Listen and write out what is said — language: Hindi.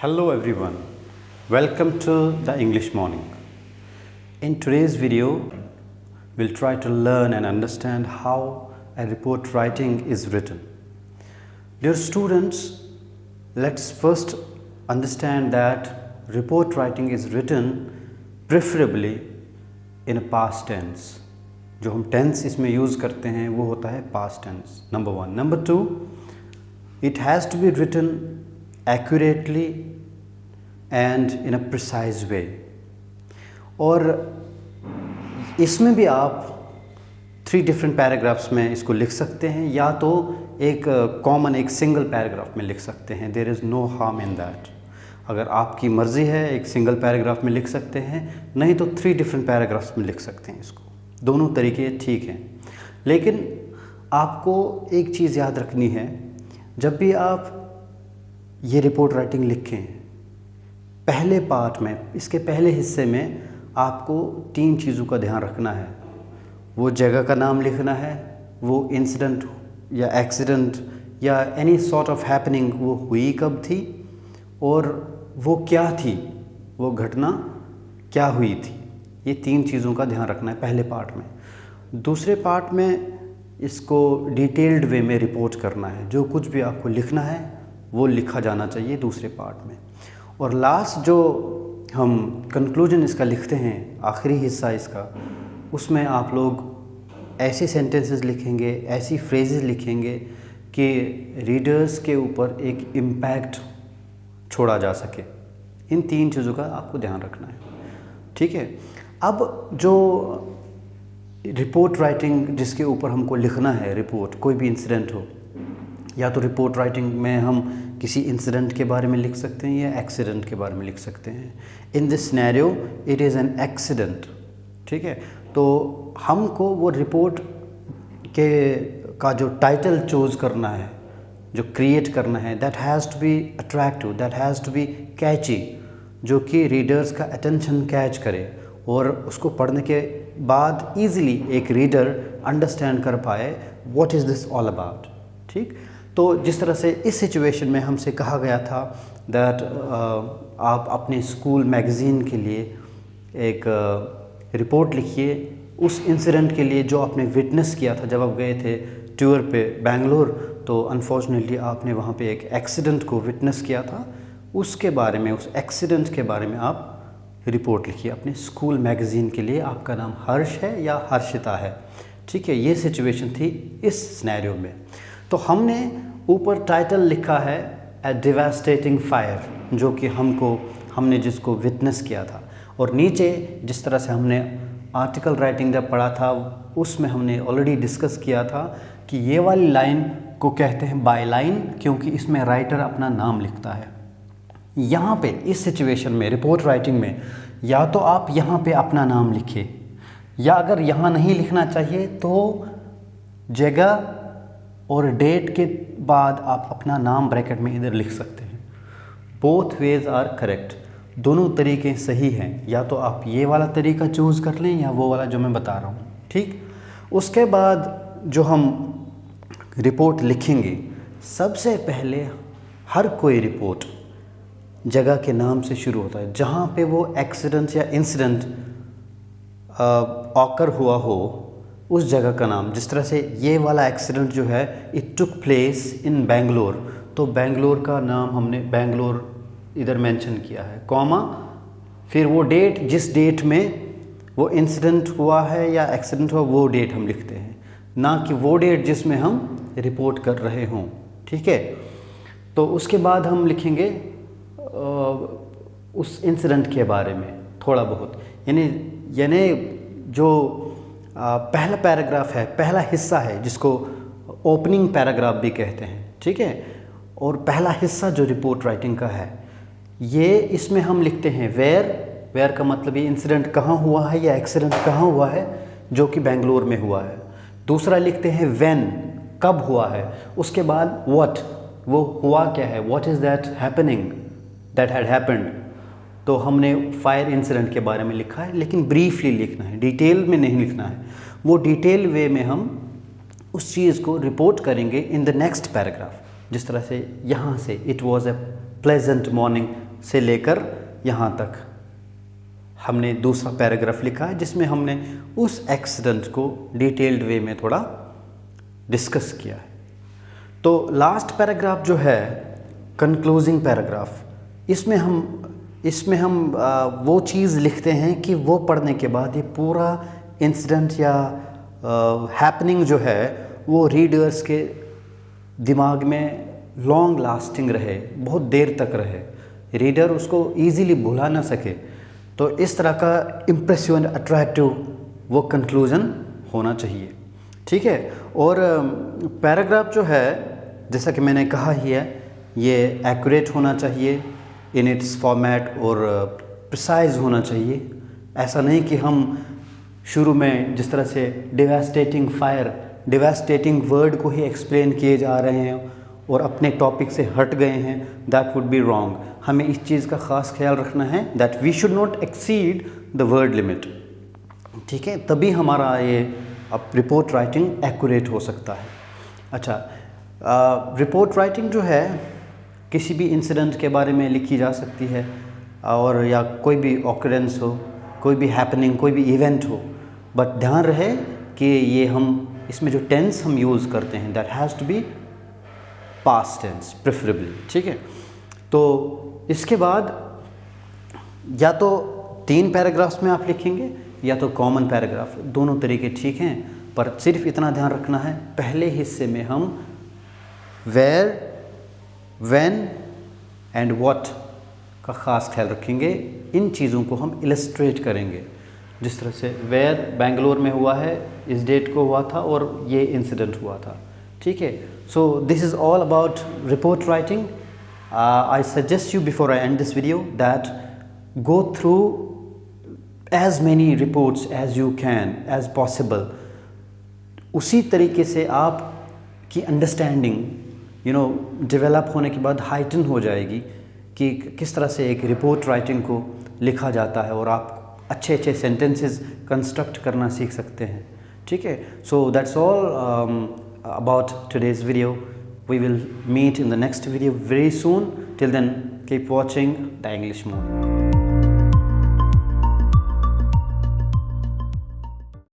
Hello everyone, welcome to the English Morning. In today's video, we'll try to learn and understand how a report writing is written. Dear students, let's first understand that report writing is written preferably in a past tense. जो हम tense इसमें use करते हैं वो होता है past tense. Number one. Number two, it has to be written accurately and in a precise way. और इसमें भी आप 3 different paragraphs में इसको लिख सकते हैं या तो एक कॉमन एक सिंगल पैराग्राफ में लिख सकते हैं. There is no harm in that. अगर आपकी मर्ज़ी है एक सिंगल पैराग्राफ में लिख सकते हैं, नहीं तो 3 different पैराग्राफ्स में लिख सकते हैं. इसको दोनों तरीके ठीक हैं. लेकिन आपको एक चीज़ याद रखनी है, जब भी आप ये रिपोर्ट राइटिंग लिखें, पहले पार्ट में, इसके पहले हिस्से में आपको 3 चीज़ों का ध्यान रखना है. वो जगह का नाम लिखना है, वो इंसिडेंट या एक्सीडेंट या एनी सॉर्ट ऑफ हैपनिंग वो हुई कब थी और वो क्या थी, वो घटना क्या हुई थी. ये 3 चीज़ों का ध्यान रखना है पहले पार्ट में. दूसरे पार्ट में इसको डिटेल्ड वे में रिपोर्ट करना है. जो कुछ भी आपको लिखना है वो लिखा जाना चाहिए दूसरे पार्ट में. और लास्ट जो हम कंक्लूजन इसका लिखते हैं, आखिरी हिस्सा इसका, उसमें आप लोग ऐसे सेंटेंसेस लिखेंगे, ऐसी फ्रेजेस लिखेंगे कि रीडर्स के ऊपर एक इम्पैक्ट छोड़ा जा सके. इन 3 चीज़ों का आपको ध्यान रखना है. ठीक है. अब जो रिपोर्ट राइटिंग जिसके ऊपर हमको लिखना है, रिपोर्ट कोई भी इंसिडेंट हो, या तो रिपोर्ट राइटिंग में हम किसी इंसिडेंट के बारे में लिख सकते हैं या एक्सीडेंट के बारे में लिख सकते हैं. In this scenario it is an accident. ठीक है. तो हमको वो रिपोर्ट का जो टाइटल चूज़ करना है, जो क्रिएट करना है, that has to be attractive, that has to be catchy, जो कि रीडर्स का अटेंशन कैच करे और उसको पढ़ने के बाद ईज़िली एक रीडर अंडरस्टैंड कर पाए what is this all about. ठीक. तो जिस तरह से इस सिचुएशन में हमसे कहा गया था दैट आप अपने स्कूल मैगज़ीन के लिए एक रिपोर्ट लिखिए उस इंसिडेंट के लिए जो आपने विटनेस किया था जब आप गए थे टूर पे बेंगलोर. तो अनफॉर्चुनेटली आपने वहाँ पे एक एक्सीडेंट को विटनेस किया था. उसके बारे में, उस एक्सीडेंट के बारे में आप रिपोर्ट लिखिए अपने स्कूल मैगज़ीन के लिए. आपका नाम हर्ष है या हर्षिता है. ठीक है. ये सिचुएशन थी इस सिनेरियो में. तो हमने ऊपर टाइटल लिखा है ए डिवास्टेटिंग फायर, जो कि हमने जिसको विटनेस किया था. और नीचे जिस तरह से हमने आर्टिकल राइटिंग जब पढ़ा था उसमें हमने ऑलरेडी डिस्कस किया था कि ये वाली लाइन को कहते हैं बाय लाइन, क्योंकि इसमें राइटर अपना नाम लिखता है. यहाँ पे इस सिचुएशन में रिपोर्ट राइटिंग में या तो आप यहाँ पे अपना नाम लिखिए, या अगर यहाँ नहीं लिखना चाहिए तो जगह और डेट के बाद आप अपना नाम ब्रैकेट में इधर लिख सकते हैं. Both ways are correct. दोनों तरीके सही हैं. या तो आप ये वाला तरीका चूज़ कर लें या वो वाला जो मैं बता रहा हूँ. ठीक. उसके बाद जो हम रिपोर्ट लिखेंगे, सबसे पहले हर कोई रिपोर्ट जगह के नाम से शुरू होता है जहाँ पे वो एक्सीडेंट या इंसिडेंट ऑकर हुआ हो, उस जगह का नाम. जिस तरह से ये वाला एक्सीडेंट जो है it took place in Bangalore, तो बेंगलोर का नाम हमने बेंगलोर इधर मेंशन किया है, कॉमा, फिर वो डेट, जिस डेट में वो इंसिडेंट हुआ है या एक्सीडेंट हुआ वो डेट हम लिखते हैं, ना कि वो डेट जिसमें हम रिपोर्ट कर रहे हों. ठीक है. तो उसके बाद हम लिखेंगे उस इंसिडेंट के बारे में थोड़ा बहुत, यानी जो पहला पैराग्राफ है, पहला हिस्सा है जिसको ओपनिंग पैराग्राफ भी कहते हैं. ठीक है. और पहला हिस्सा जो रिपोर्ट राइटिंग का है, ये इसमें हम लिखते हैं वेयर का मतलब ये इंसिडेंट कहाँ हुआ है या एक्सीडेंट कहाँ हुआ है, जो कि बेंगलोर में हुआ है. दूसरा लिखते हैं व्हेन, कब हुआ है. उसके बाद व्हाट, वो हुआ क्या है, what is that happening that had happened. तो हमने फायर इंसिडेंट के बारे में लिखा है, लेकिन ब्रीफली लिखना है, डिटेल में नहीं लिखना है. वो डिटेल वे में हम उस चीज़ को रिपोर्ट करेंगे इन द नेक्स्ट पैराग्राफ. जिस तरह से यहाँ से it was a pleasant morning से लेकर यहाँ तक हमने दूसरा पैराग्राफ लिखा है, जिसमें हमने उस एक्सीडेंट को डिटेल्ड वे में थोड़ा डिस्कस किया है। तो लास्ट पैराग्राफ जो है कंक्लूजिंग पैराग्राफ, इसमें हम वो चीज़ लिखते हैं कि वो पढ़ने के बाद ये पूरा इंसिडेंट या हैपनिंग जो है वो रीडर्स के दिमाग में लॉन्ग लास्टिंग रहे, बहुत देर तक रहे, रीडर उसको इजीली भुला ना सके। तो इस तरह का इम्प्रेसिव एंड अट्रैक्टिव वो कंक्लूजन होना चाहिए, ठीक है। और पैराग्राफ जो है जैसा कि मैंने कहा ही है, ये एक्यूरेट होना चाहिए इन इट्स फॉर्मेट और प्रिसाइज होना चाहिए। ऐसा नहीं कि हम शुरू में जिस तरह से डिवास्टेटिंग फायर, डिवास्टेटिंग वर्ड को ही एक्सप्लेन किए जा रहे हैं और अपने टॉपिक से हट गए हैं, दैट वुड बी रॉन्ग। हमें इस चीज़ का ख़ास ख्याल रखना है that we should not exceed the word limit, ठीक है, तभी हमारा ये अब रिपोर्ट राइटिंग एक्यूरेट हो सकता है। अच्छा, रिपोर्ट राइटिंग जो है किसी भी इंसिडेंट के बारे में लिखी जा सकती है, और या कोई भी ऑकरेंस हो, कोई भी हैपनिंग, कोई भी इवेंट हो, बट ध्यान रहे कि ये हम इसमें जो टेंस हम यूज़ करते हैं that has to be past tense preferably, ठीक है। तो इसके बाद या तो 3 पैराग्राफ्स में आप लिखेंगे या तो कॉमन पैराग्राफ, दोनों तरीके ठीक हैं, पर सिर्फ इतना ध्यान रखना है पहले हिस्से में हम वेयर, व्हेन एंड व्हाट का ख़ास ख्याल रखेंगे। इन चीज़ों को हम इलस्ट्रेट करेंगे, जिस तरह से वेयर बेंगलोर में हुआ है, इस डेट को हुआ था और ये इंसिडेंट हुआ था, ठीक है। So this is all about report writing. I suggest you before I and this video that go through as many reports as you can as possible। उसी तरीके से आपकी अंडरस्टैंडिंग डेवलप होने के बाद हाइटन हो जाएगी कि किस तरह से एक रिपोर्ट राइटिंग को लिखा जाता है और आप अच्छे अच्छे सेंटेंसेस कंस्ट्रक्ट करना सीख सकते हैं, ठीक है। So that's all about today's video. We will meet in the next video very soon. Till then keep watching the English morning.